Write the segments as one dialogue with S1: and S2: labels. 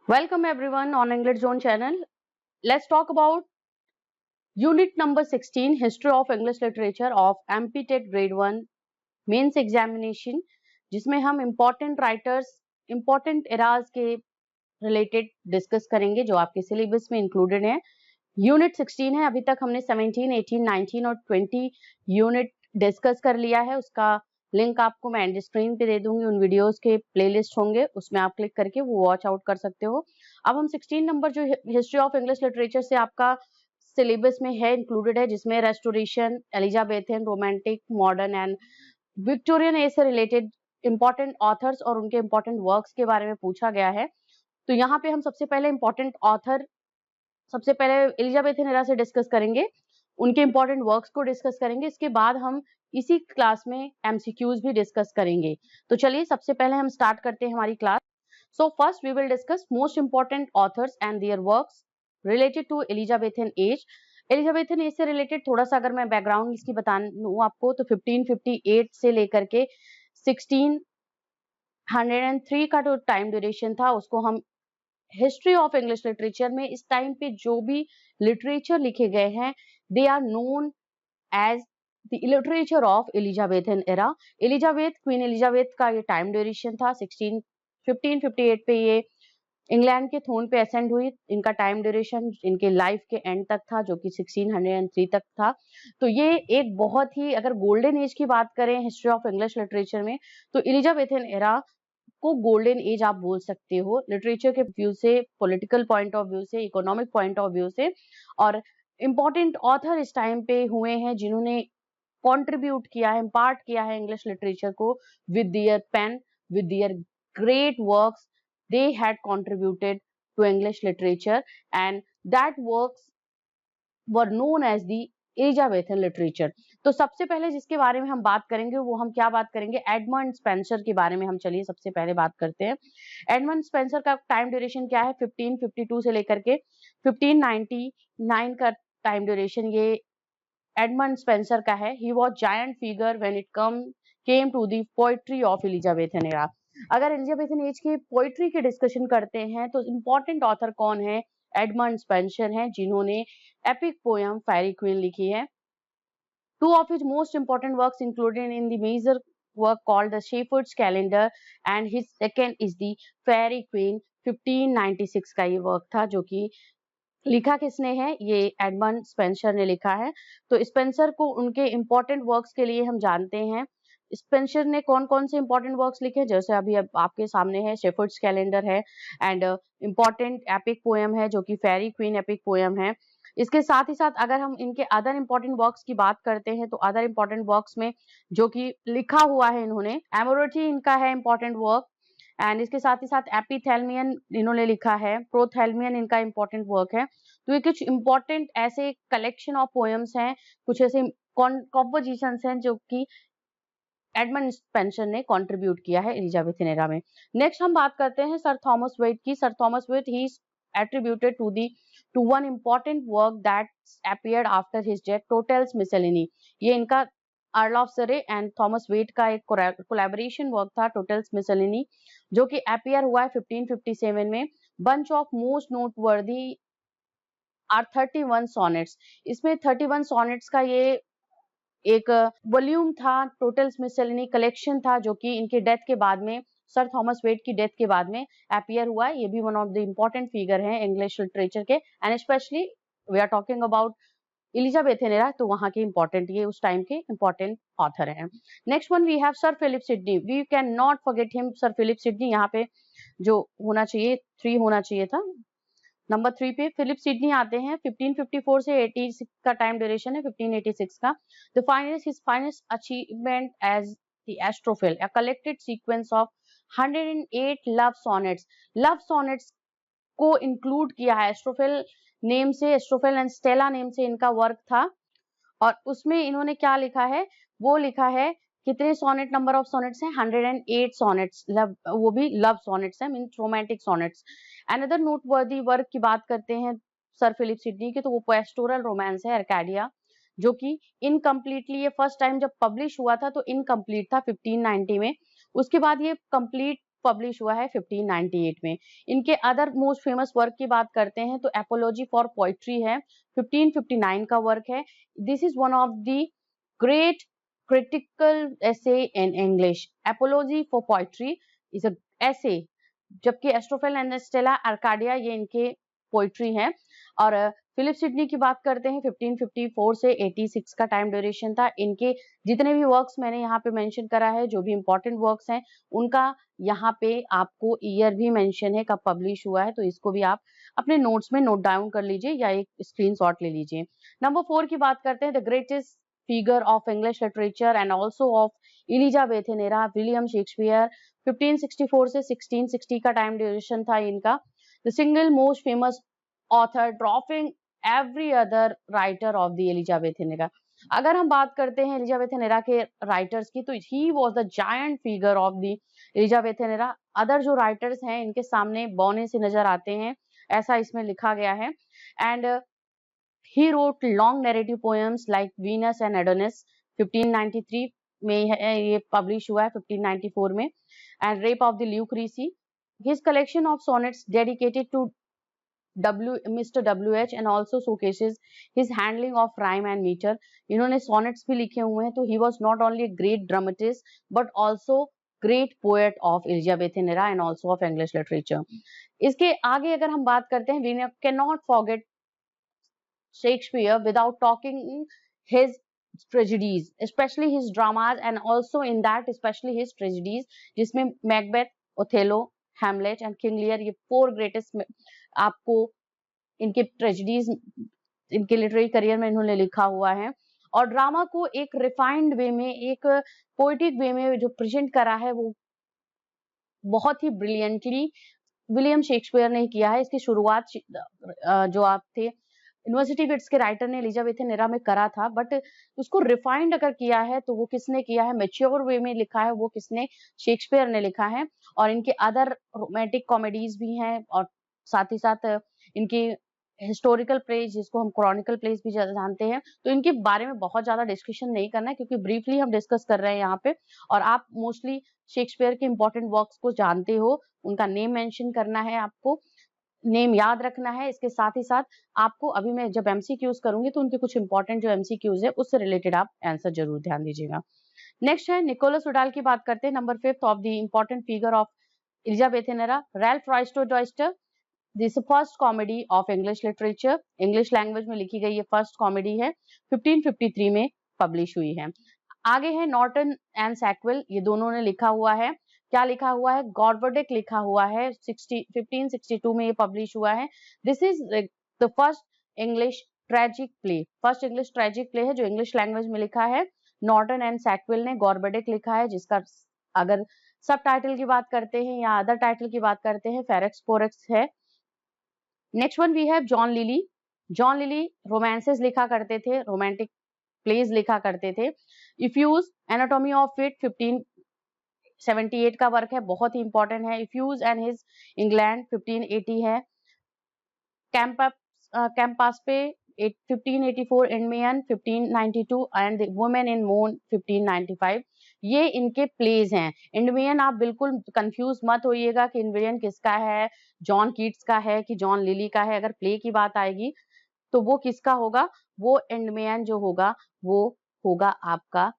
S1: Welcome everyone on English Zone channel. Let's talk about unit number 16 History of English Literature of MPTET Grade 1 Mains Examination, जिसमें हम important writers, important eras के related discuss करेंगे जो आपके syllabus में included हैं. Unit 16 है. अभी तक हमने 17, 18, 19 और 20 यूनिट डिस्कस कर लिया है. उसका लिंक आपको मैं एंड स्क्रीन पे दे दूंगी. उन वीडियोस के प्लेलिस्ट होंगे, उसमें आप क्लिक करके वो वॉच आउट कर सकते हो. अब हम 16 नंबर जो हिस्ट्री ऑफ इंग्लिश लिटरेचर से आपका सिलेबस में है इंक्लूडेड है, जिसमें restoration, Elizabethan, romantic, modern and Victorian age से रिलेटेड इंपॉर्टेंट ऑथर्स और उनके इंपॉर्टेंट वर्क्स के बारे में पूछा गया है. तो यहाँ पे हम सबसे पहले इंपॉर्टेंट ऑथर, सबसे पहले एलिजाबेथन एरा से डिस्कस करेंगे, उनके इंपॉर्टेंट वर्क्स को डिस्कस करेंगे. इसके बाद हम इसी क्लास में एमसीक्यूज भी डिस्कस करेंगे. तो चलिए सबसे पहले हम स्टार्ट करते हैं हमारी class. So first we will discuss most important authors and their works related to Elizabethan age. Elizabethan age से रिलेटेड थोड़ा सा अगर मैं बैकग्राउंड इसकी बता दूं आपको, तो 1558 से लेकर के 1603 का जो टाइम ड्यूरेशन था उसको हम हिस्ट्री ऑफ इंग्लिश लिटरेचर में इस टाइम पे जो भी लिटरेचर लिखे गए हैं they are known as the literature of Elizabethan era. Queen Elizabeth का ये टाइम ड्यूरेशन था. 1558 पे ये इंग्लैंड के थ्रोन पे असेंड हुई. इनका टाइम ड्यूरेशन इनके लाइफ के एंड तक था, जो कि 1603 तक था. तो ये एक बहुत ही, अगर गोल्डन एज की बात करें हिस्ट्री ऑफ इंग्लिश लिटरेचर में, तो एलिजाबेथन एरा को गोल्डन एज आप बोल सकते हो, लिटरेचर के व्यू से, पॉलिटिकल पॉइंट ऑफ व्यू से, इकोनॉमिक पॉइंट ऑफ व्यू से. और इम्पोर्टेंट ऑथर इस टाइम पे हुए हैं जिन्होंने कंट्रीब्यूट किया है, इम्पार्ट किया है इंग्लिश लिटरेचर को with their pen, with their great works. They had contributed to English literature and that works were known as the Elizabethan literature. तो सबसे पहले जिसके बारे में हम बात करेंगे वो हम क्या बात करेंगे, एडमंड स्पेंसर के बारे में हम चलिए सबसे पहले बात करते हैं. एडमंड स्पेंसर का टाइम ड्यूरेशन क्या है, 1552 से लेकर के 1599 का टाइम ड्यूरेशन ये एडमंड स्पेंसर का है. He was giant figure when it came to the poetry of Elizabethan era. अगर एलिजाबेथन एज की पोइट्री की डिस्कशन करते हैं तो इंपॉर्टेंट ऑथर कौन है, एडमंड स्पेंसर हैं, जिन्होंने एपिक पोयम फेरी क्वीन लिखी है. Two of his most important works included in the major work called the Shepherd's Calendar and his second is the Fairy Queen. 1596 का ये वर्क था, जो कि लिखा किसने है, ये एडमंड स्पेंसर ने लिखा है. तो स्पेंसर को उनके इंपॉर्टेंट वर्क्स के लिए हम जानते हैं. स्पेंसर ने कौन कौन से इंपॉर्टेंट वर्क्स लिखे, जैसे अभी अब आपके सामने है शेफर्ड्स कैलेंडर है एंड इंपॉर्टेंट एपिक पोएम है जो कि फेरी क्वीन एपिक पोएम है. इसके साथ ही साथ अगर हम इनके अदर इंपॉर्टेंट वर्क्स की बात करते हैं तो अदर इंपॉर्टेंट वर्क्स में जो कि लिखा हुआ है इन्होंने, एमोरोटी इनका है इंपॉर्टेंट वर्क एंड इसके साथ ही साथ एपिथेल्मियन इन्होंने लिखा है, प्रोथेल्मियन इनका इंपॉर्टेंट वर्क है. तो ये कुछ इंपॉर्टेंट ऐसे कलेक्शन ऑफ पोएम्स हैं, कुछ ऐसे कॉम्पोजिशंस हैं जो कि एडमंड स्पेंसर ने कंट्रीब्यूट किया है एलिजाबेथन एरा में. नेक्स्ट हम बात करते हैं सर थॉमस वेट की. Sir Thomas Wyatt he is attributed to one important work that appeared after his death, Total's Miscellany. ये इनका Earl of Surrey and Thomas Wyatt का एक कोलैबोरेशन वर्क था, टोटल्स मिसलिनी, जो कि अपियर हुआ है 1557 में. Bunch of most noteworthy are 31 sonnets. इसमें 31 सॉनेट्स का ये एक वॉल्यूम था, टोटल्स मिसलिनी कलेक्शन था, जो कि इनके डेथ के बाद में, सर थॉमस वेट की डेथ के बाद में अपियर हुआ है. ये भी one of the important figure हैं इंग्लिश लिटरेचर के and specially we are talking about Elizabethan era, तो वहां के इंपॉर्टेंट, ये उस टाइम के इंपॉर्टेंट ऑथर हैं. Next one we have Sir Philip Sidney. We can not forget him. Sir Philip Sidney यहाँ पे जो होना चाहिए 3 होना चाहिए था. नंबर 3 पे फिलिप सिडनी आते हैं. 1554 से 86 का टाइम ड्यूरेशन है, 1586 का. The finest his finest achievement as the Astrophil, a collected sequence of 108 love sonnets. Love sonnets को इंक्लूड किया है. एस्ट्रोफिल नेम से, एस्ट्रोफिल एंड स्टेला नेम से इनका वर्क था और उसमें इन्होंने क्या लिखा है, वो लिखा है कितने सोनेट, नंबर ऑफ सोनेट्स हैं 108 सोनेट्स, वो भी लव सोनेट्स हैं, means romantic sonnets. Another noteworthy work की बात करते हैं सर फिलिप सिडनी की, तो वो पेस्टोरल रोमांस है अर्काडिया, जो कि इनकम्प्लीटली, ये फर्स्ट टाइम जब पब्लिश हुआ था तो इनकम्प्लीट था 1590 में. उसके बाद ये कंप्लीट पब्लिश हुआ है 1598 में। इनके अदर मोस्ट फेमस वर्क की बात करते हैं तो एपोलॉजी फॉर पोइट्री है, 1559 का वर्क है। This is one of the great critical essay in English. Apiology for poetry is a ऐसे, जबकि एस्ट्रोफेल एंड स्टेला आर्काडिया ये इनके पोइट्री हैं। और फिलिप सिडनी की बात करते हैं 1554 से 86 का टाइम ड्यूरेशन था। इनके जितने भी वर्क्स मैंने यहाँ पे मेंशन करा है, जो भी इंपॉर्टेंट वर्क्स हैं, उनका यहाँ पे आपको ईयर भी मेंशन है कब पब्लिश हुआ है, तो इसको भी आप अपने नोट्स में नोट डाउन कर लीजिए या एक स्क्रीनशॉट ले लीजिए। नंबर 4 की बात करते हैं, the greatest figure of English literature and also of Elizabethan era, William Shakespeare. 1564 से 1660 का टाइम ड्यूरेशन था इनका। The single most famous author dropping every other writer of the Elizabethan era. अगर हम बात करते हैं एलिजाबेथ नेरा के राइटर्स की, तो he was the giant figure of the Elizabethan era. Other जो राइटर्स हैं इनके सामने बौने से नजर आते हैं, ऐसा इसमें लिखा गया है। And he wrote long narrative poems like Venus and Adonis, 1593 में है ये पब्लिश हुआ है, 1594 में। And rape of the Lucrece, his collection of sonnets dedicated to Mr. W.H. and also showcases his handling of rhyme and meter. इन्होंने sonnets भी लिखे हुए हैं, तो he was not only a great dramatist but also great poet of Elizabethan era and also of English literature. इसके आगे अगर हम बात करते हैं, we cannot forget Shakespeare without talking his tragedies, especially his dramas and also in that especially his tragedies, जिसमें Macbeth, Othello, Hamlet and King Lear, ये 4 greatest आपको इनके ट्रेजेडीज इनके लिटरेरी करियर में इन्होंने लिखा हुआ है। और ड्रामा को एक रिफाइंड वे में, एक पोएटिक वे में जो प्रेजेंट करा है, वो बहुत ही ब्रिलियंटली विलियम शेक्सपियर ने किया है। इसकी शुरुआत जो आप थे यूनिवर्सिटी बिट्स के राइटर ने एलिजाबेथन एरा में करा था, बट उसको रिफाइंड अगर किया है तो वो किसने किया है, मैच्योर वे में लिखा है, वो किसने, शेक्सपियर ने लिखा है। और इनके अदर रोमांटिक कॉमेडीज भी हैं और साथ ही साथ इनकी हिस्टोरिकल प्लेज, जिसको हम क्रॉनिकल प्लेज भी जानते हैं, तो इनके बारे में बहुत ज्यादा डिस्कशन नहीं करना है क्योंकि ब्रीफली हम डिस्कस कर रहे हैं यहाँ पे। और आप मोस्टली शेक्सपियर के इंपॉर्टेंट वर्क्स को जानते हो, उनका नेम मेंशन करना है, आपको नेम याद रखना है। इसके साथ ही साथ आपको अभी मैं जब एमसीक्यूज करूंगी तो उनके कुछ इंपॉर्टेंट जो एमसीक्यूज है उससे रिलेटेड आप आंसर जरूर ध्यान दीजिएगा। नेक्स्ट है निकोलस उडाल की बात करते हैं, number 5 of the important figure of Elizabethan era, Ralph Roister Doister. This first comedy of English literature, English language में लिखी गई ये फर्स्ट कॉमेडी है, 1553 में पब्लिश हुई है। आगे है नॉर्टन एंड सैकविल, ये दोनों ने लिखा हुआ है। क्या लिखा हुआ है, गॉडवर्डिक लिखा हुआ है, 1562 में ये पब्लिश हुआ है। This is the first English tragic play, first English tragic play है जो इंग्लिश लैंग्वेज में लिखा है। नॉर्टन एंड सैकविल ने गॉडवर्डिक लिखा है, जिसका अगर सब टाइटल की बात करते हैं या अदर टाइटल की बात करते हैं, फेरेक्स पोरेक्स है। Next one we have John Lyly. John Lyly romances लिखा करते थे, रोमांटिक प्लेज लिखा करते थे। इफ्यूज एनाटॉमी ऑफ फिट 1578 का वर्क है, बहुत ही इंपॉर्टेंट है। इफ्यूज एंड हिज इंग्लैंड 1580 है। कैंपास्पे 1584, इंडमेयन 1592 एंड वुमेन इन मून 1595, ये इनके प्लेज हैं। इंडमेयन आप बिल्कुल कंफ्यूज मत होइएगा कि इंडमेयन किसका है, जॉन कीट्स का है कि जॉन लिली का है। अगर प्ले की बात आएगी तो वो किसका होगा, वो इंडमेयन जो होगा वो होगा आपका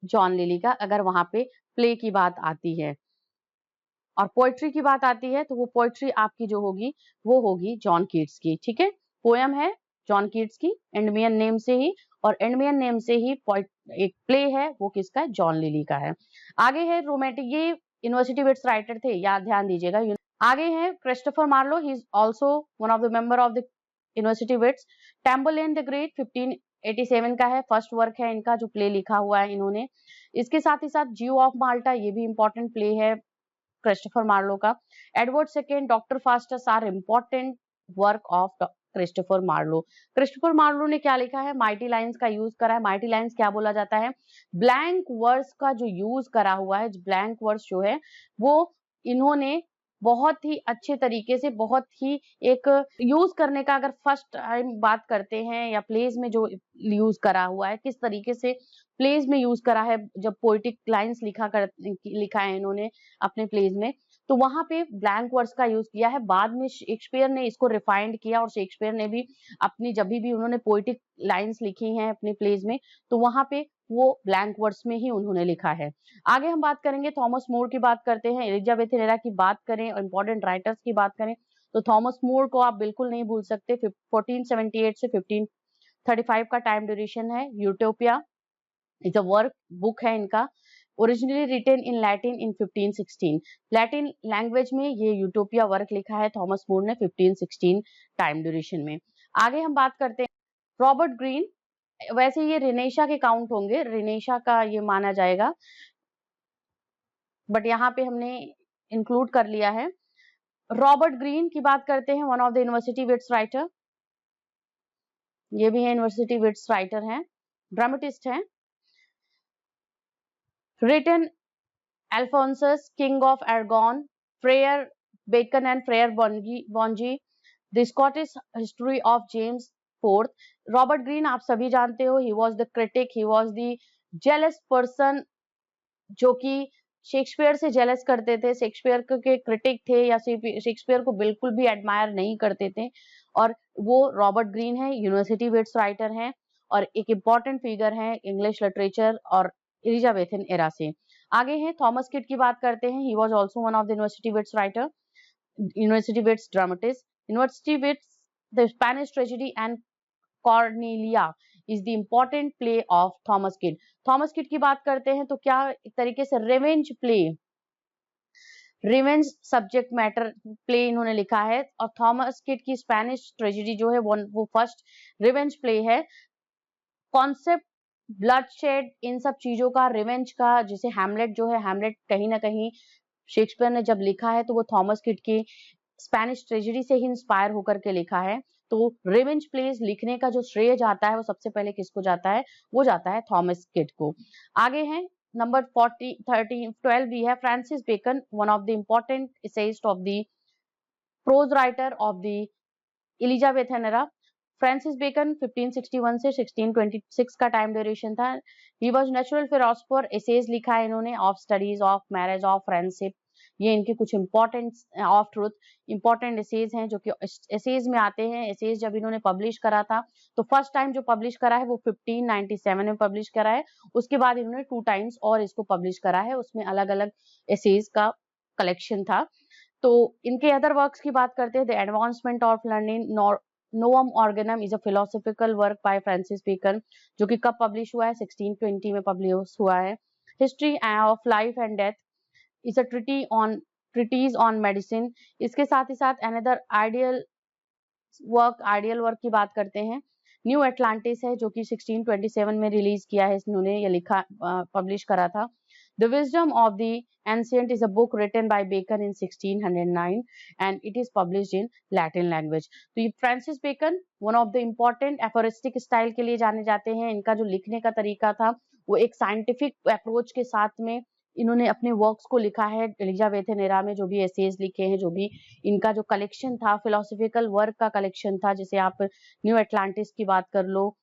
S1: जॉन लिली का, अगर वहां पे प्ले की बात आती है। और पोएट्री की बात आती है तो वो पोएट्री आपकी जो होगी वो होगी जॉन कीट्स की, ठीक है। पोएम है जॉन कीट्स की, एंडमियन नेम से ही, और एंडमियन नेम से ही एक प्ले है, वो किसका है, जॉन लिली का है। आगे है रोमांटिक, ये यूनिवर्सिटी बिट्स राइटर थे, याद ध्यान दीजिएगा। आगे है Christopher Marlowe, he is also one of the member of the university wits. Tamburlaine the great 1587 का है, फर्स्ट वर्क है इनका जो प्ले लिखा हुआ है इन्होंने। इसके साथ ही साथ जियो ऑफ माल्टा, ये भी इंपॉर्टेंट प्ले है क्रिस्टोफर मार्लो का। Edward Second, Doctor Faustus are important work of Christopher Marlowe. Christopher Marlowe ने क्या लिखा है, माइटी लाइंस का यूज करा है। माइटी लाइंस क्या बोला जाता है, ब्लैंक वर्स का जो यूज करा हुआ है, ब्लैंक वर्स जो है वो इन्होंने बहुत ही अच्छे तरीके से, बहुत ही एक यूज करने का, अगर फर्स्ट टाइम बात करते हैं या प्लेज में जो यूज करा हुआ है, किस तरीके से प्लेज में यूज करा है, जब पोएटिक लाइंस लिखा है इन्होंने अपने प्लेज में, तो वहां पे ब्लैंक वर्ड्स का यूज किया है। बाद में शेक्सपियर ने इसको रिफाइंड किया और शेक्सपियर ने भी अपनी जब भी उन्होंने पोएटिक लाइंस लिखी हैं अपने प्लेज में, तो वहां पे वो ब्लैंक वर्ड्स में ही उन्होंने लिखा है। आगे हम बात करेंगे थॉमस मोर की, बात करते हैं एलिजाबेथन एरा की बात करें और इंपॉर्टेंट राइटर्स की बात करें तो थॉमस मोर को आप बिल्कुल नहीं भूल सकते। 1478 से 1535 का टाइम ड्यूरेशन है। Utopia is a work book है इनका, originally written in Latin in 1516। Latin language में ये यूटोपिया वर्क लिखा है थॉमस मोर ने 1516 टाइम ड्यूरेशन में। आगे हम बात करते हैं रॉबर्ट ग्रीन। वैसे ये रिनेशा के काउंट होंगे, रिनेशा का ये माना जाएगा, बट यहाँ पे हमने इंक्लूड कर लिया है। रॉबर्ट ग्रीन की बात करते हैं, one of the university wits writer, ये भी है यूनिवर्सिटी विट्स राइटर हैं, ड्रामेटिस्ट हैं। Written Alphonsus, King of Aragon, Friar Bacon and Friar Bongi, The Scottish History of James IV. Robert Greene आप सभी जानते हो, he was the critic, he was the jealous person जो कि Shakespeare से jealous करते थे, शेक्सपियर के क्रिटिक थे या शेक्सपियर को बिल्कुल भी एडमायर नहीं करते थे। और वो रॉबर्ट ग्रीन है, यूनिवर्सिटी विट्स राइटर हैं और एक इम्पॉर्टेंट फिगर है इंग्लिश लिटरेचर और एलिजाबेथन एरा से। आगे है थॉमस किड की बात करते हैं, he was also one of the university wits writer, university wits dramatist, university wits the Spanish tragedy and Cornelia is the important play of Thomas Kyd. Thomas Kyd की बात करते हैं तो क्या एक तरीके से revenge play, revenge subject matter play इन्होंने लिखा है। और थॉमस किड की स्पेनिश ट्रेजेडी जो है वो फर्स्ट रिवेंज प्ले है। कॉन्सेप्ट ब्लडशेड इन सब चीजों का, रिवेंज का, जिसे हैमलेट जो है, हैमलेट कहीं ना कहीं शेक्सपियर ने जब लिखा है तो वो थॉमस किड की स्पेनिश ट्रेजेडी से ही इंस्पायर होकर के लिखा है। तो रिवेंज प्लेस लिखने का जो श्रेय जाता है वो सबसे पहले किसको जाता है, वो जाता है थॉमस किड को। आगे है नंबर 12 भी है Francis Bacon, one of the important essayist of the prose writer of the Elizabethan era. Francis Bacon 1561 से 1626 का टाइम ड्यूरेशन था। He was natural philosopher, essays लिखा है इन्होंने of studies, of marriage, of friendship, ये इनके कुछ important, of truth, important essays हैं जो कि एसेज में आते हैं। एसेज जब इन्होंने पब्लिश करा था तो फर्स्ट टाइम जो पब्लिश करा है वो 1597 में पब्लिश करा है, उसके बाद इन्होंने 2 टाइम्स और इसको पब्लिश करा है, उसमें अलग अलग एसेज का कलेक्शन था। तो इनके अदर वर्क्स की बात करते हैं, the advancement of learning, Novum Organum is a philosophical work by Francis Bacon, जो कि कब पब्लिश हुआ है, 1620 में पब्लिश हुआ है। History of life and death is a treatise on medicine. इसके साथ ही साथ अनदर आइडियल वर्क की बात करते हैं, न्यू एटलांटिस है जो कि 1627 में रिलीज किया है इन्होंने, ये लिखा पब्लिश करा था। The wisdom of the ancient is a book written by Bacon in 1609 and it is published in Latin language. तो ये Francis Bacon one of the important aphoristic style के लिए जाने जाते हैं। इनका जो लिखने का तरीका था वो एक साइंटिफिक अप्रोच के साथ में इन्होंने अपने वर्क्स को लिखा है। एलिजाबेथन एरा में जो भी एसेज लिखे हैं, जो भी इनका जो कलेक्शन था, फिलोसॉफिकल वर्क का कलेक्शन था, जैसे आप न्यू एटलांटिस की बात कर लो,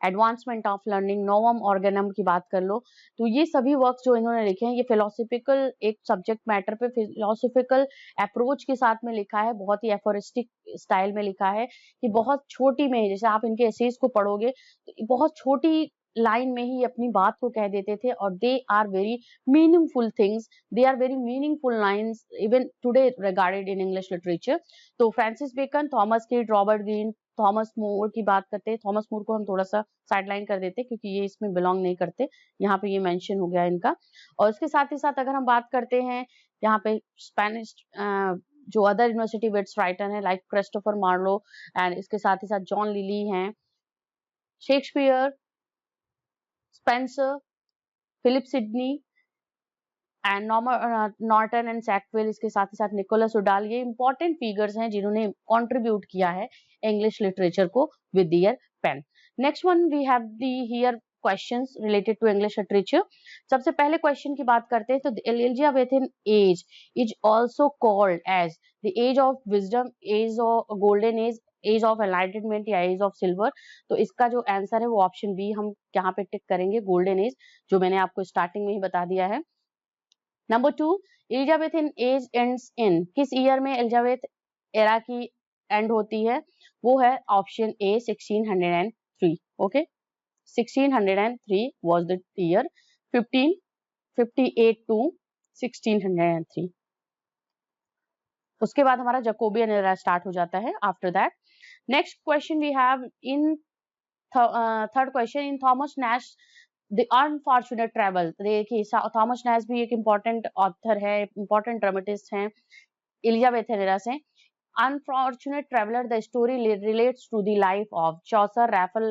S1: एडवांसमेंट ऑफ लर्निंग, नोवम ऑर्गेनम की बात कर लो, तो ये सभी वर्क्स जो इन्होंने लिखे हैं ये फिलोसॉफिकल एक सब्जेक्ट मैटर पे फिलोसॉफिकल अप्रोच के साथ में लिखा है, बहुत ही एफोरिस्टिक स्टाइल में लिखा है कि बहुत छोटी में, जैसे आप इनके एसेज को पढ़ोगे तो बहुत छोटी लाइन में ही अपनी बात को कह देते थे और they are very meaningful things, they are very meaningful lines even today regarded in English literature. तो Francis Bacon, Thomas Kyd, Robert Greene, Thomas More की बात करते हैं। थॉमस मोर को हम थोड़ा सा साइडलाइन कर देते हैं क्योंकि ये इसमें बिलोंग नहीं करते, यहाँ पे ये मेंशन हो गया इनका। और इसके साथ ही साथ अगर हम बात करते हैं यहाँ पे स्पेनिश जो अदर यूनिवर्सिटी विट्स राइटर हैं लाइक क्रिस्टोफर मार्लो एंड इसके साथ ही साथ जॉन लिली हैं, Shakespeare, Spenser, Philip Sidney and Norton and Sackville, इसके साथ ही साथ निकोलस उडाल, ये इंपॉर्टेंट फिगर्स हैं जिन्होंने कंट्रीब्यूट किया है इंग्लिश लिटरेचर को with their pen. Next one we have the here questions related to English literature. सबसे पहले क्वेश्चन की बात करते हैं तो Elizabethan age is also called age the age of wisdom, age of golden age, age of enlightenment या age of silver. तो इसका जो आंसर है वो ऑप्शन बी हम यहाँ पे टिक करेंगे, गोल्डन एज, जो मैंने आपको स्टार्टिंग में ही बता दिया है। Number 2, Elizabethan age ends in, किस ईयर में एलिजाबेथ एरा की एंड होती है? वो है option A 1603. Okay, 1603 was the year. 1558 to 1603. उसके बाद हमारा जकोबियन एरा स्टार्ट हो जाता है after that. Next question we have in third question, in Thomas Nashe the unfortunate traveller. देखिए थॉमस नैश भी एक इम्पॉर्टेंट ऑथर है, इम्पॉर्टेंट ड्रामेटिस्ट हैं एलिजाबेथन एरा से. Unfortunate Traveler, the story relates to the life of Chaucer, Raphael,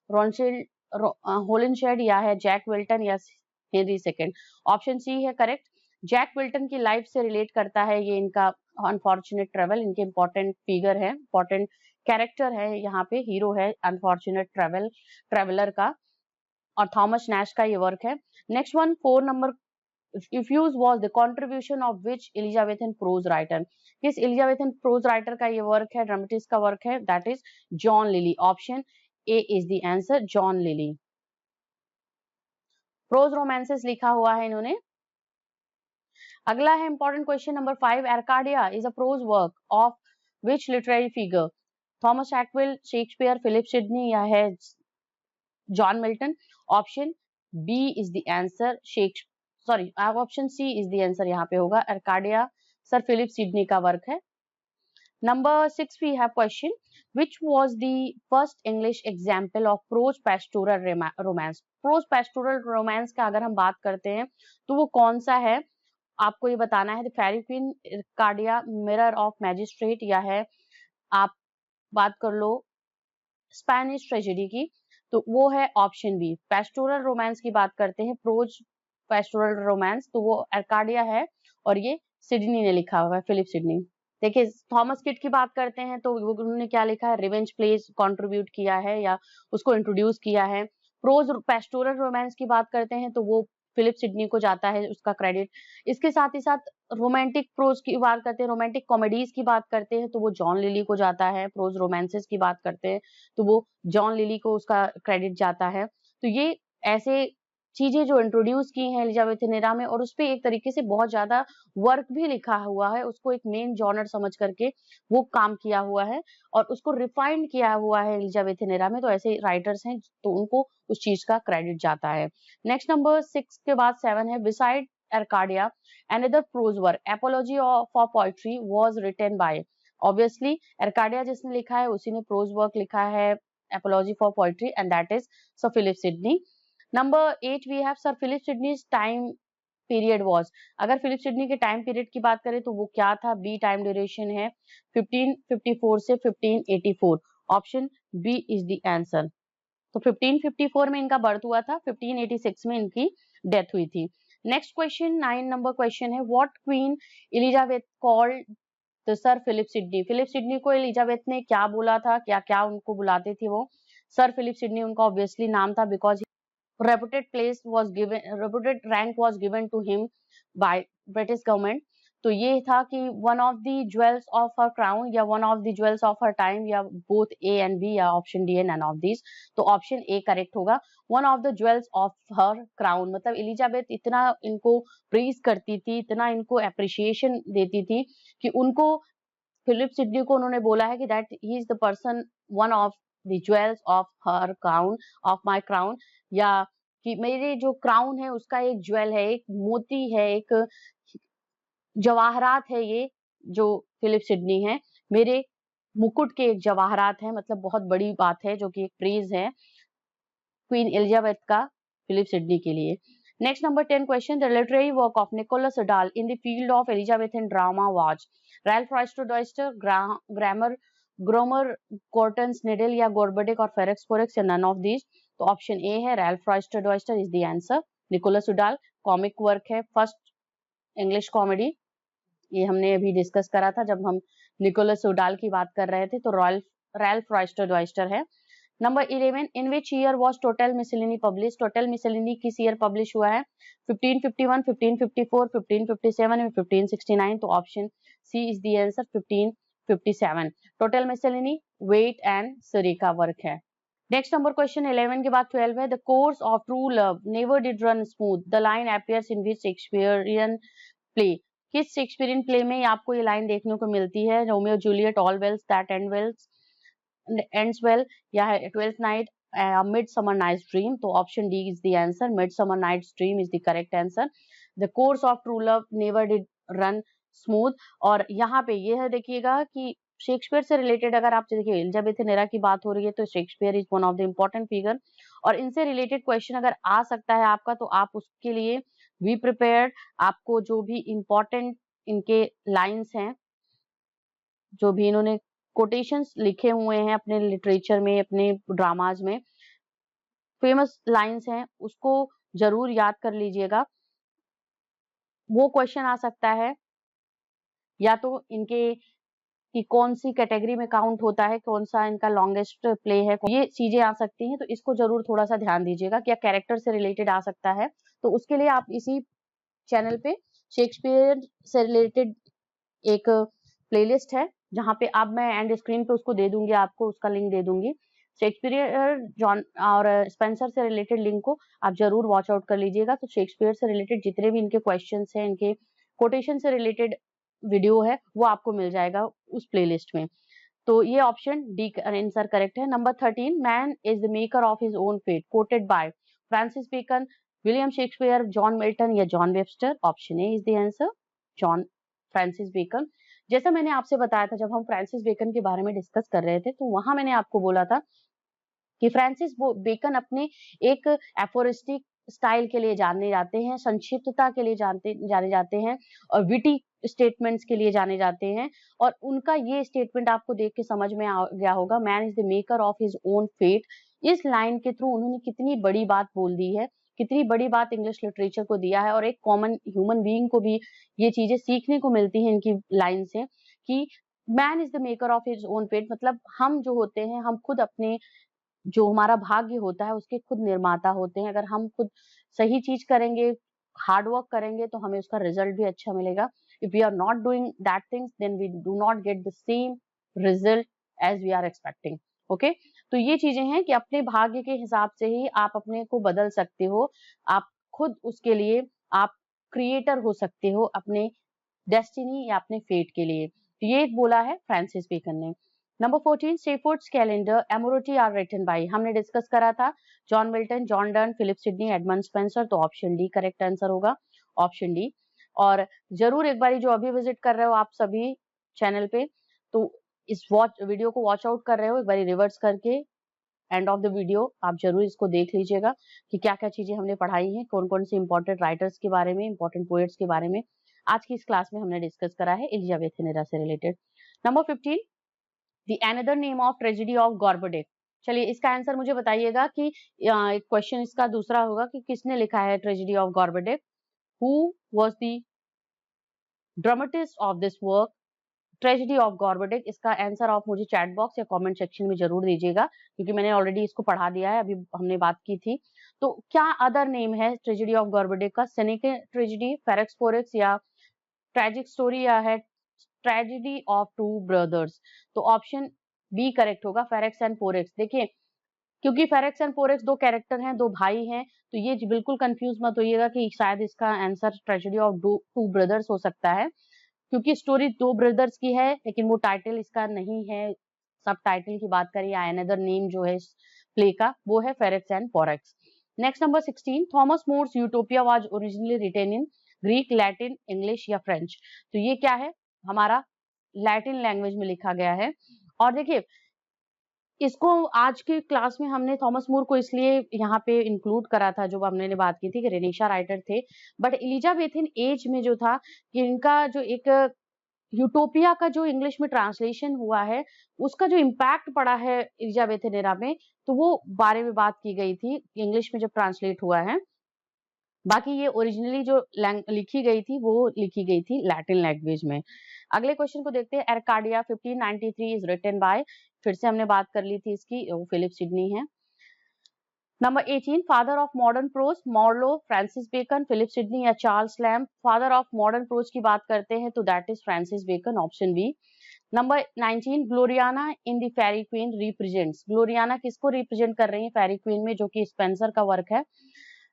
S1: Ronald, Holinshed या है Jack Wilton या Henry second. Option C है करेक्ट. जैक विल्टन की लाइफ से रिलेट करता है ये इनका अनफॉर्चुनेट ट्रेवल. इनके इंपॉर्टेंट फिगर है, इंपॉर्टेंट कैरेक्टर है, यहाँ पे हीरो है अनफॉर्चुनेट ट्रेवलर का, और थॉमस नैश का ये वर्क है. Next one 4 number, Ifuse was the contribution of which Elizabethan prose writer. किस Elizabethan prose writer का ये वर्क है, ड्रामेटिस्ट का वर्क है? That is John Lilly. Option A is the answer, John Lilly. Prose romances लिखा हुआ है इन्होंने. अगला है important question number 5. Arcadia is a prose work of which literary figure? Thomas एक्विल, शेक्सपियर, फिलिप सिडनी या है John Milton? Option B is the answer, sorry option C is the answer यहाँ पे होगा. अर्काडिया सर फिलिप सिडनी का work है. Number 6 we have question, which was the first English example of prose pastoral romance? prose pastoral romance का अगर हम बात करते हैं तो वो कौन सा है, आपको ये बताना है. The Faerie Queene, Arcadia, mirror of magistrate या है आप बात कर लो स्पेनिश ट्रेजेडी की, तो वो है ऑप्शन बी. पेस्टोरल रोमांस की बात करते हैं, प्रोज पेस्टोरल रोमांस, तो वो अर्काडिया है और ये सिडनी ने लिखा हुआ है, फिलिप सिडनी. देखिए थॉमस किट की बात करते हैं तो वो उन्होंने क्या लिखा है, रिवेंज प्लेज कंट्रीब्यूट किया है या उसको इंट्रोड्यूस किया है. प्रोज पेस्टोरल रोमांस की बात करते हैं तो वो फिलिप सिडनी को जाता है उसका क्रेडिट. इसके साथ ही साथ रोमांटिक प्रोज की बात करते हैं, रोमांटिक कॉमेडीज की बात करते हैं तो वो जॉन लिली को जाता है. प्रोज रोमांसेस की बात करते हैं तो वो जॉन लिली को उसका क्रेडिट जाता है. तो ये ऐसे चीजें जो इंट्रोड्यूस की हैं एलिजाबेथन एरा में, और उसपे एक तरीके से बहुत ज्यादा वर्क भी लिखा हुआ है, उसको एक मेन जॉनर समझ करके वो काम किया हुआ है और उसको रिफाइंड किया हुआ है एलिजाबेथन एरा में. तो ऐसे राइटर्स हैं तो उनको उस चीज का क्रेडिट जाता है. नेक्स्ट नंबर 6 के बाद 7 है, beside Arcadia another prose work, Apology for Poetry was written by. Obviously Arcadia जिसने लिखा है उसी ने प्रोज वर्क लिखा है Apology for Poetry and that is Sir Philip Sidney. Number 8 we have Sir Philip Sidney's time period was. अगर Philip Sidney के time period की बात करें तो वो क्या था? बी टाइम ड्यूरेशन है 1554 से 1584. Option B is the answer. तो 1554 में इनका बर्थ हुआ था, 1586 में इनकी डेथ हुई थी. नेक्स्ट क्वेश्चन 9 नंबर क्वेश्चन है, what queen Elizabeth called the sir Philip Sidney? Philip Sidney को एलिजाबेथ ने क्या बोला था, क्या क्या उनको बुलाते थे वो? सर फिलिप सिडनी उनका ऑब्वियसली नाम था, because reputed rank was given to him by British government. तो ये था कि one of the jewels of her crown या one of the jewels of her time या both A and B या option D and none of these. तो option A correct होगा. one of the jewels of her crown मतलब Elizabeth इतना इनको praise करती थी, इतना इनको अप्रिशिएशन देती थी कि उनको फिलिप सिडनी को उन्होंने बोला है कि that he is the person one of the jewels of her crown, of my crown, या कि मेरे जो क्राउन है उसका एक ज्वेल है, एक मोती है, एक जवाहरात है, ये जो फिलिप सिडनी है मेरे मुकुट के एक जवाहरात है. मतलब बहुत बड़ी बात है जो कि एक प्रेज है क्वीन एलिजाबेथ का फिलिप सिडनी के लिए. Next number 10 question, the literary work of Nicholas Udall in the field of Elizabethan drama was. Ralph Roister Doister, Gammer Gurton's Needle या गोरबडिक और फेरेक्स फोरेक्स या नन ऑफ दीज? तो option A है Ralph Roister Doister is the answer. Nicholas Udall comic work है, first English comedy, ये हमने अभी discuss करा था जब हम निकोलस उडाल की बात कर रहे थे. तो रैल्फ रॉयस्टर डॉयस्टर है. Number 11, in which year was Tottel's Miscellany publish? Tottel's Miscellany किस ईयर पब्लिश हुआ है? 1551, 1554, 1557 या 1569? तो option C is the answer, 1557. Tottel miscellany Wyatt and Surrey का वर्क है. नेक्स्ट नंबर क्वेश्चन 11 के बाद 12 है, the course of true love never did run smooth, the line appears in which Shakespearian play. किस शेक्सपियरियन प्ले में आपको ये line देखने को मिलती है? Romeo Juliet, all wells that ends well, या है twelfth night, midsummer night's dream. तो option D is the answer, midsummer night's dream is the correct answer. The course of true love never did run smooth. और यहाँ पे ये है देखिएगा कि शेक्सपियर से रिलेटेड अगर आप देखिए एलिजाबेथ नेरा की बात हो रही है तो Shakespeare is one of the important figure, और इनसे रिलेटेड क्वेश्चन अगर आ सकता है आपका तो आप उसके लिए बी प्रिपेयर्ड। आपको जो भी इम्पोर्टेंट इनके लाइंस हैं, जो भी इन्होंने कोटेशंस लिखे हुए हैं अपने लिटरेचर में, अपने ड्रामाज में, फेमस लाइंस हैं, उसको जरूर याद कर लीजिएगा। वो क्वेश्चन आ सकता है या तो इनके कि कौन सी कैटेगरी में काउंट होता है, कौन सा इनका लॉन्गेस्ट प्ले है, ये चीजें आ सकती हैं। तो इसको जरूर थोड़ा सा ध्यान दीजिएगा, क्या कैरेक्टर से रिलेटेड आ सकता है। तो उसके लिए आप इसी चैनल पे शेक्सपियर से रिलेटेड एक प्लेलिस्ट है, जहाँ पे अब मैं एंड स्क्रीन पे उसको दे दूंगी, आपको उसका लिंक दे दूंगी। शेक्सपियर, जॉन और स्पेंसर से रिलेटेड लिंक को आप जरूर वॉच आउट कर लीजिएगा। तो शेक्सपियर से रिलेटेड जितने भी इनके क्वेश्चंस हैं, इनके कोटेशन से रिलेटेड वीडियो है, वो आपको मिल जाएगा उस प्लेलिस्ट में। तो ये ऑप्शन डी आंसर करेक्ट है। Number 13, man is the maker of his own fate, quoted by Francis Bacon, William Shakespeare, John Milton या John Webster. Option A is the answer, John Francis Bacon. जैसा मैंने आपसे बताया था, जब हम Francis bacon के बारे में डिस्कस कर रहे थे, तो वहां मैंने आपको बोला था कि फ्रांसिस बेकन अपने एक एफोरिस्टिक स्टाइल के लिए जाने जाते हैं, संक्षिप्तता के लिए जाने जाते हैं, और विटी स्टेटमेंट्स के लिए जाने जाते हैं। और उनका ये स्टेटमेंट आपको देख के समझ में आ गया होगा, man is the maker of his own fate. इस लाइन के थ्रू उन्होंने कितनी बड़ी बात बोल दी है, कितनी बड़ी बात इंग्लिश लिटरेचर को दिया है, और एक कॉमन ह्यूमन बीइंग को भी ये चीजें सीखने को मिलती हैं इनकी लाइन से, कि man is the maker of his own fate. मतलब हम जो होते हैं, हम खुद अपने जो हमारा भाग्य होता है उसके खुद निर्माता होते हैं। अगर हम खुद सही चीज करेंगे, हार्ड वर्क करेंगे, तो हमें उसका रिजल्ट भी अच्छा मिलेगा। If we are not doing that things, then we do not get the same result as we are expecting. Okay, तो ये चीजें हैं कि अपने भाग्य के हिसाब से ही आप अपने को बदल सकते हो। आप खुद उसके लिए आप क्रिएटर हो सकते हो अपने डेस्टिनी या अपने फेट के लिए। तो ये बोला है फ्रांसिस बेकन ने। Number 14, shepherd's calendar Amoretti are written by, हमने डिस्कस करा था John Milton, John Donne, Philip Sidney, Edmund Spenser. तो ऑप्शन डी करेक्ट आंसर होगा, ऑप्शन डी। और जरूर एक बार जो अभी विजिट कर रहे हो आप सभी चैनल पे, तो इस वीडियो को वॉच आउट कर रहे हो, एक बार रिवर्स करके एंड ऑफ द वीडियो आप जरूर इसको देख लीजिएगा कि क्या क्या चीजें हमने पढ़ाई हैं, कौन कौन से इंपॉर्टेंट राइटर्स के बारे में, इंपॉर्टेंट पोएट्स के बारे में आज की इस क्लास में हमने डिस्कस करा है एलिजाबेथ नेरा से related. Number 15, the another name of tragedy of Gorboduc. चलिए इसका आंसर मुझे बताइएगा कि एक क्वेश्चन इसका दूसरा होगा कि किसने लिखा है tragedy of Gorboduc, who was the dramatist of this work, tragedy of Gorboduc. इसका आंसर आप मुझे चैट बॉक्स या कमेंट सेक्शन में जरूर दीजिएगा, क्योंकि मैंने ऑलरेडी इसको पढ़ा दिया है, अभी हमने बात की थी। तो क्या अदर नेम है ट्रेजेडी ऑफ गॉर्बोडेक का? सेनेका ट्रेजेडी, फेरेक्स फोरेक्स, या ट्रेजिक स्टोरी, या है ट्रेजेडी ऑफ टू ब्रदर्स। तो ऑप्शन बी करेक्ट होगा, फेरेक्स एंड फोरेक्स। देखिए, क्योंकि फेरेक्स एंड फोरेक्स दो कैरेक्टर हैं, दो भाई हैं, तो ये बिल्कुल कंफ्यूज मत होइएगा कि शायद इसका answer tragedy of two brothers हो सकता है, क्योंकि स्टोरी दो ब्रदर्स की है, लेकिन वो टाइटल इसका नहीं है। सब टाइटल की बात करें या अनदर नेम जो है इस प्ले का, वो है Ferrex and Porrex. Next number 16, Thomas More's Utopia was originally written in Greek, Latin, English या फ्रेंच। तो ये क्या है, हमारा लैटिन लैंग्वेज में लिखा गया है। और देखिए, इसको आज की क्लास में हमने थॉमस मोर को इसलिए यहाँ पे इंक्लूड करा था, जो हमने बात की थी कि रेनेशा राइटर थे, बट एलिजाबेथन एज में जो था, इनका जो एक यूटोपिया का जो इंग्लिश में ट्रांसलेशन हुआ है, उसका जो इम्पैक्ट पड़ा है एलिजाबेथन एरा में, तो वो बारे में बात की गई थी इंग्लिश में जब ट्रांसलेट हुआ है। बाकी ये ओरिजिनली जो लिखी गई थी, वो लिखी गई थी लैटिन लैंग्वेज में। अगले क्वेश्चन को देखते हैं। एरकाडिया 1593 इज रिटन बाय, फिर से हमने बात कर ली थी इसकी, वो फिलिप सिडनी है। Number 18, father of modern prose, Marlowe, Francis Bacon, Philip Sidney या Charles Lamb. Father of modern prose की बात करते हैं तो that is Francis Bacon, option B. Number 19, Gloriana in the Faerie Queene represents. Gloriana किसको represent कर रही है फेरी क्वीन में, जो कि स्पेंसर का वर्क है,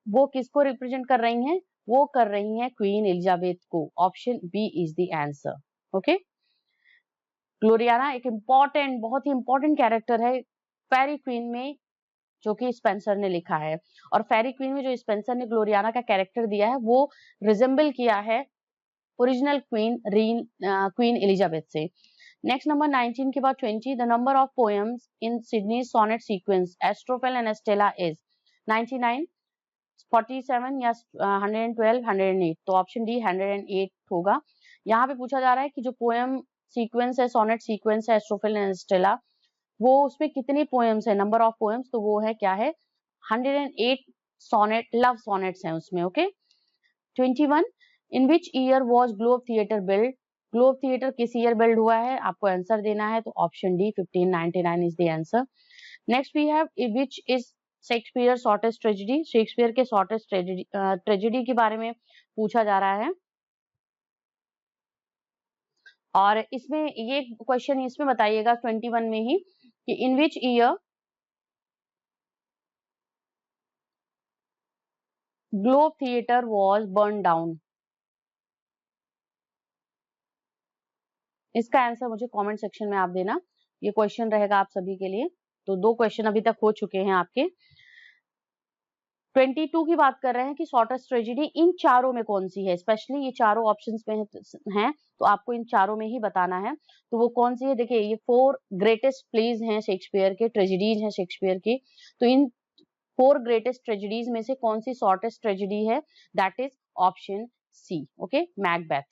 S1: वो किसको रिप्रेजेंट कर रही हैं? वो कर रही हैं क्वीन एलिजाबेथ को। Option B is the answer. Okay, Gloriana एक इम्पॉर्टेंट, बहुत ही इम्पोर्टेंट कैरेक्टर है फेरी क्वीन में, जो कि स्पेंसर ने लिखा है। और फेरी क्वीन में जो स्पेंसर ने ग्लोरियाना का कैरेक्टर दिया है वो रिजेंबल किया है ओरिजिनल क्वीन एलिजाबेथ से। नेक्स्ट नंबर 19 के बाद 20, the number of poems in Sidney sonnet sequence Astrophel and Stella is 99, 47 या 112, 108। तो ऑप्शन डी 108 होगा। यहाँ पे पूछा जा रहा है कि जो पोएम सीक्वेंस है, सोनेट सीक्वेंस है एस्ट्रोफेल एंड स्टेला, वो उसमें कितनी पोएम्स है, नंबर ऑफ पोएम्स, तो वो है क्या है 108 सोनेट, लव सोनेट्स हैं उसमें। Okay, 21, in which year was Globe theatre build, Globe theatre किस ईयर बिल्ड हुआ है, आपको आंसर देना है। तो option D 1599 is the answer. Next we have which is Shakespeare shortest tragedy, Shakespeare के शॉर्टेस्ट ट्रेजेडी के बारे में पूछा जा रहा है। और इसमें ये क्वेश्चन इसमें बताइएगा 21 में ही कि in which year Globe theatre was burn down. इसका आंसर मुझे कमेंट सेक्शन में आप देना, ये क्वेश्चन रहेगा आप सभी के लिए। तो 2 क्वेश्चन अभी तक हो चुके हैं आपके। 22 की बात कर रहे हैं कि शॉर्टेस्ट ट्रेजेडी इन चारों में कौन सी है, स्पेशली ये चारों ऑप्शंस में हैं, तो आपको इन चारों में ही बताना है। तो वो कौन सी है, देखिए ये 4 ग्रेटेस्ट प्लेज हैं शेक्सपियर के, ट्रेजेडीज हैं शेक्सपियर की। तो इन 4 ग्रेटेस्ट ट्रेजेडीज में से कौन सी शॉर्टेस्ट ट्रेजेडी है, that is option C. Okay, Macbeth.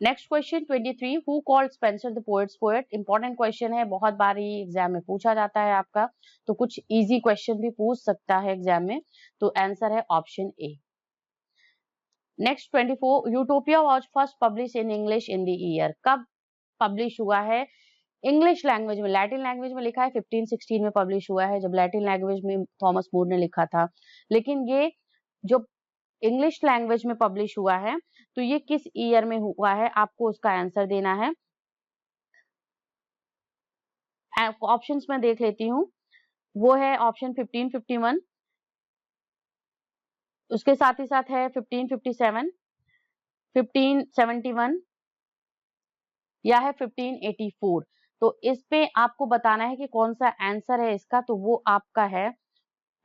S1: Next question 23, who called Spenser the poet's poet. Important question है, बहुत बार ये एग्जाम में पूछा जाता है आपका, तो कुछ इजी क्वेश्चन भी पूछ सकता है एग्जाम में। तो आंसर है option A. Next 24, utopia was first publish in English in the year, कब पब्लिश हुआ है इंग्लिश लैंग्वेज में, लैटिन लैंग्वेज में लिखा है 1516 में पब्लिश हुआ है, जब लैटिन लैंग्वेज में थॉमस मोर ने लिखा था। लेकिन ये जो इंग्लिश लैंग्वेज में पब्लिश हुआ है, तो ये किस ईयर में हुआ है, आपको उसका आंसर देना है। ऑप्शंस में देख लेती हूँ, वो है ऑप्शन 1551, उसके साथ ही साथ है 1557, 1571 या है 1584। तो इस पे आपको बताना है कि कौन सा आंसर है इसका, तो वो आपका है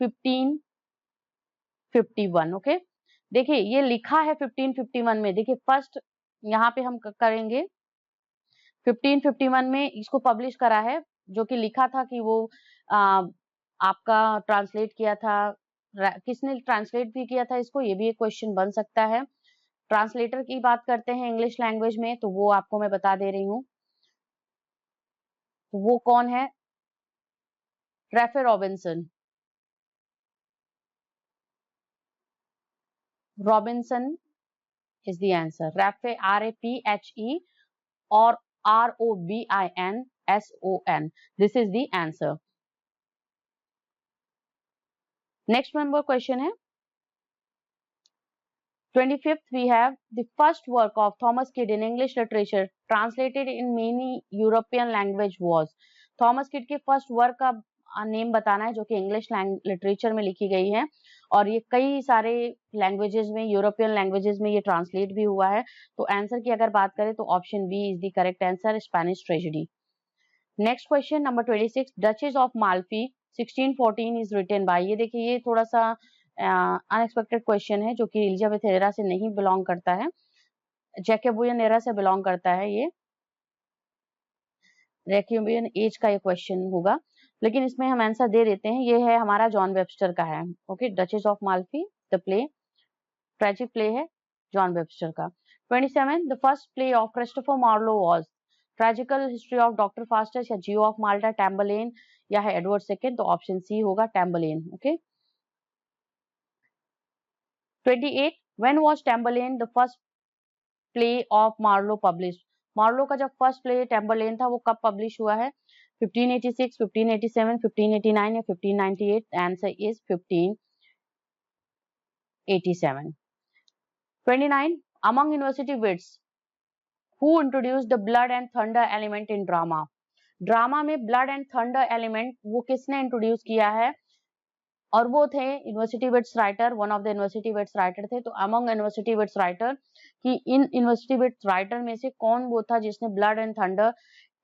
S1: 1551। ओके, देखिए ये लिखा है 1551 में, देखिए फर्स्ट यहाँ पे हम करेंगे 1551 में इसको पब्लिश करा है, जो कि लिखा था कि वो आ, आपका ट्रांसलेट किया था, किसने ट्रांसलेट भी किया था इसको, ये भी एक क्वेश्चन बन सकता है। ट्रांसलेटर की बात करते हैं इंग्लिश लैंग्वेज में, तो वो आपको मैं बता दे रही हूँ, वो कौन है, Raphe Robinson. Robinson is the answer, Raphe RAPHE और ROBINSON, this is the answer. Next number question है 25th, we have the first work of Thomas Kidd in English literature translated in many European language was। Thomas kid के first work का name बताना है, जो कि English literature में लिखी गई है, और ये कई सारे लैंग्वेजेस में, यूरोपियन लैंग्वेजेस में ये ट्रांसलेट भी हुआ है। तो आंसर की अगर बात करें तो option B is the correct answer, Spanish tragedy. Next question number 26, Duchess of Malfi 1614 is written by. ये देखिए ये थोड़ा सा अनएक्सपेक्टेड क्वेश्चन है, जो कि एलिजाबेथ एरा से नहीं बिलोंग करता है, जैकोबियन एरा से बिलोंग करता है, ये जैकोबियन एज का ये क्वेश्चन होगा, लेकिन इसमें हम आंसर दे देते हैं, ये है हमारा जॉन वेबस्टर का है। Okay, Duchess of Malfi the play, tragic play है जॉन वेबस्टर का। 27, the first play of Christopher Marlowe was tragical history of doctor Faustus या जियो ऑफ माल्टा, टैम्बलेन या है एडवर्ड सेकंड, तो ऑप्शन सी होगा Tamburlaine. Okay, 28, when was Tamburlaine the first play of Marlowe published? Marlowe का जब first play टेम्बरलेन था वो कब पब्लिश हुआ है, 1586, 1587, 1589 या 1598? Answer is 1587। 29, among university wits who introduced the blood and thunder element in drama। Drama में ब्लड एंड थंडर एलिमेंट वो किसने इंट्रोड्यूस किया है, और वो थे university wits writer, one of the university wits writer थे। तो अमंग यूनिवर्सिटी विट्स राइटर कि इन यूनिवर्सिटी विट्स राइटर में से कौन वो था जिसने ब्लड एंड थंडर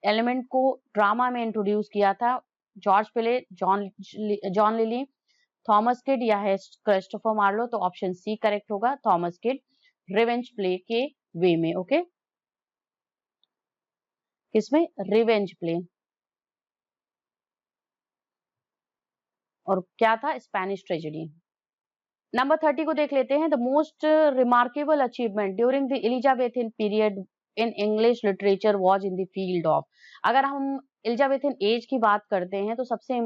S1: एलिमेंट को ड्रामा में इंट्रोड्यूस किया था? जॉर्ज पिले, जॉन लिली, थॉमस किड या है क्रिस्टोफर मार्लो? तो ऑप्शन सी करेक्ट होगा, थॉमस किड, रिवेंज प्ले के वे में। ओके, किसमें? Revenge play. और क्या था? Spanish tragedy. नंबर 30 को देख लेते हैं। The most remarkable achievement during the Elizabethan period in English literature was in the field of. अगर हम एलिजाबेथन एज की बात करते हैं तो सबसे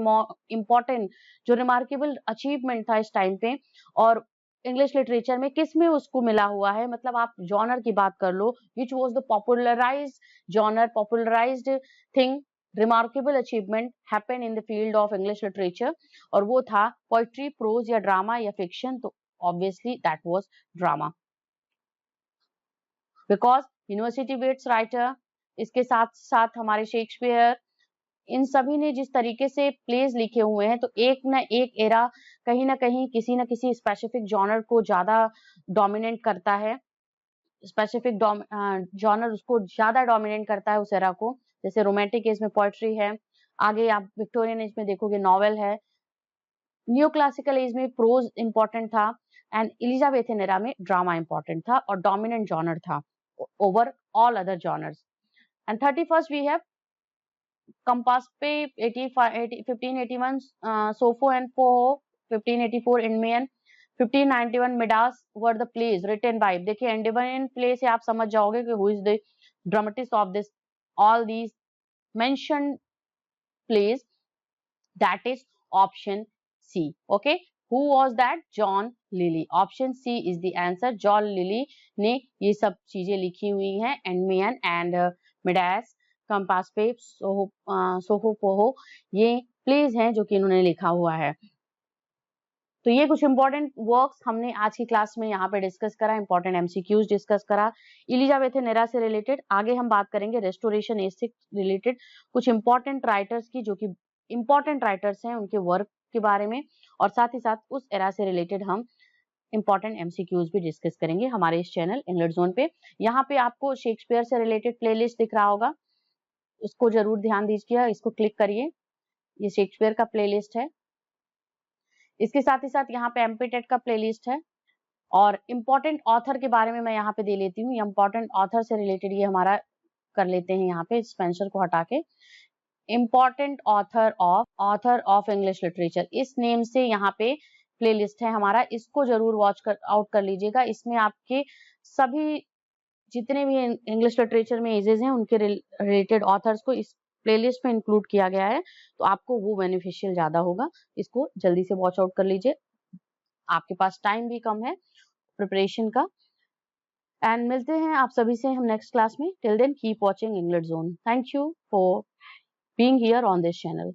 S1: इम्पोर्टेंट जो रिमार्केबल अचीवमेंट था इस टाइम पे और इंग्लिश लिटरेचर में किस में उसको मिला हुआ है, मतलब आप जॉनर की बात कर लो, which was the popularized genre, popularized thing, remarkable achievement happen in the field of English literature, और वो था पोइट्री, प्रोज या ड्रामा या फिक्शन? तो obviously that was drama, because university wits writer, इसके साथ साथ हमारे शेक्सपियर, इन सभी ने जिस तरीके से प्लेज लिखे हुए हैं तो एक ना एक एरा कहीं ना कहीं किसी ना किसी स्पेसिफिक जॉनर को ज्यादा डोमिनेट करता है, स्पेसिफिक जॉनर उसको ज्यादा डोमिनेट करता है उस एरा को। जैसे रोमांटिक एज में पोएट्री है, आगे आप विक्टोरियन एज में देखोगे नॉवेल है, न्यू क्लासिकल एज में प्रोज इंपॉर्टेंट था, एंड एलिजाबेथन एरा में ड्रामा इंपॉर्टेंट था और डोमिनेंट जॉनर था over all other genres. And 31st we have Campaspe 1581, Sapho and Phao 1584, Endymion 1591, Midas were the plays written by. देखिए Endymion play से आप समझ जाओगे कि who is the dramatist of this all these mentioned plays, that is option C. Okay, who was that? John Lilly. Option C is the answer. John Lilly ने ये सब चीजें लिखी हुई हैं, एंडमियन एंड मिडास, कंपास्पे, सोहो पोहो, ये प्लेज हैं जो कि इन्होंने लिखा हुआ है। तो ये कुछ इंपॉर्टेंट वर्क्स हमने आज की क्लास में यहाँ पे डिस्कस करा, इंपॉर्टेंट एमसीक्यूज डिस्कस करा एलिजाबेथन एरा से रिलेटेड। आगे हम बात करेंगे रेस्टोरेशन एज से रिलेटेड कुछ इंपॉर्टेंट राइटर्स की, जो कि इंपॉर्टेंट राइटर्स हैं, उनके वर्क के बारे में, और साथ ही साथ उस एरा से रिलेटेड हम इंपॉर्टेंट एमसीक्यूज भी डिस्कस करेंगे हमारे इस चैनल इंग्लिश जोन पे। यहाँ पे आपको शेक्सपियर से रिलेटेड प्लेलिस्ट दिख रहा होगा, उसको जरूर ध्यान दीजिए, इसको क्लिक करिए, ये शेक्सपियर का प्लेलिस्ट है। इसके साथ ही साथ यहाँ पे एमपीटेट का प्लेलिस्ट है, और इम्पोर्टेंट ऑथर के बारे में मैं यहाँ पे दे लेती हूँ। इम्पोर्टेंट ऑथर से रिलेटेड ये हमारा कर लेते हैं यहाँ पे, स्पेंसर को हटा के। Important author of English literature, इस नेम से यहाँ पे प्लेलिस्ट है हमारा, इसको जरूर आउट कर लीजिएगा। इसमें आपके सभी जितने भी इंग्लिश लिटरेचर में एजेस हैं उनके रिलेटेड ऑथर्स को इस प्लेलिस्ट में इंक्लूड किया गया है, तो आपको वो बेनिफिशियल ज्यादा होगा। इसको जल्दी से वॉच आउट कर लीजिए, आपके पास टाइम भी कम है प्रिपरेशन का। एंड मिलते हैं आप सभी से हम नेक्स्ट क्लास में। Till then keep watching English zone. Thank you for being here on this channel.